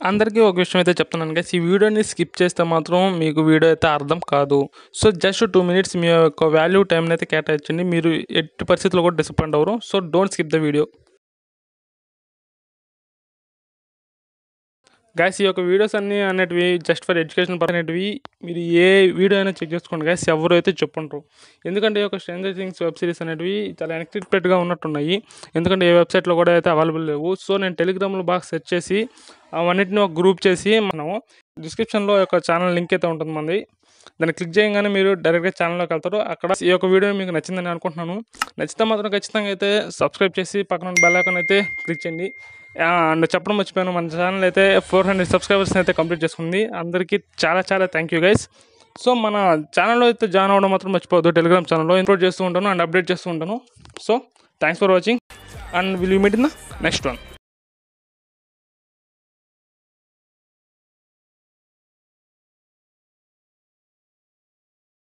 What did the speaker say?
అందరికీ ఒక విషయం అయితే చెప్తున్నాను గైస్, ఈ వీడియోని స్కిప్ చేస్తే మాత్రం మీకు వీడియో అయితే అర్థం కాదు. సో జస్ట్ 2 మినిట్స్ మీ యొక్క వాల్యూ టైంని అయితే కేటాయించండి. మీరు ఎట్టి పరిస్థితుల్లో కూడా డిసప్పాయింట్ అవ్వరు. So don't skip the video. Guys, ఈ యొక్క వీడియోస్ అన్నీ అనేటివి జస్ట్ ఫర్ ఎడ్యుకేషన్ పర్పస్ అనేటివి. మీరు ఏ వీడియో అయినా చెక్ చేసుకోండి గైస్, ఎవరు అయితే చెప్పుంటారు. ఎందుకంటే ఈ యొక్క స్ట్రేంజర్ థింగ్స్ వెబ్ సిరీస్ అనేటివి చాలా ఎన్క్రిప్టెడ్గా ఉన్నట్టున్నాయి. ఎందుకంటే ఏ వెబ్సైట్లో కూడా అయితే అవైలబుల్ లేవు. సో నేను టెలిగ్రామ్లో బాగా సెర్చ్ చేసి అవన్నిటిని ఒక గ్రూప్ చేసి మనం డిస్క్రిప్షన్లో యొక్క ఛానల్ లింక్ అయితే ఉంటుంది మనది. దాన్ని క్లిక్ చేయగానే మీరు డైరెక్ట్గా ఛానల్లోకి వెళ్తారు. అక్కడ ఈ యొక్క వీడియో మీకు నచ్చిందని అనుకుంటున్నాను. నచ్చితే మాత్రం ఖచ్చితంగా అయితే సబ్స్క్రైబ్ చేసి పక్కన బెల్ ఐకాన్ అయితే క్లిక్ చేయండి. అండ్ చెప్పడం మర్చిపోయాను, మన ఛానల్ అయితే 400 సబ్స్క్రైబర్స్ అయితే కంప్లీట్ చేసుకుంది. అందరికీ చాలా చాలా థ్యాంక్ యూ గైస్. సో మన ఛానల్లో అయితే జాయిన్ అవ్వడం మాత్రం మర్చిపోవద్దు. టెలిగ్రామ్ ఛానల్లో ఇంప్రూవ్ చేస్తూ ఉంటాను అండ్ అప్డేట్ చేస్తూ ఉంటాను. So thanks for watching and will you meet in the next one.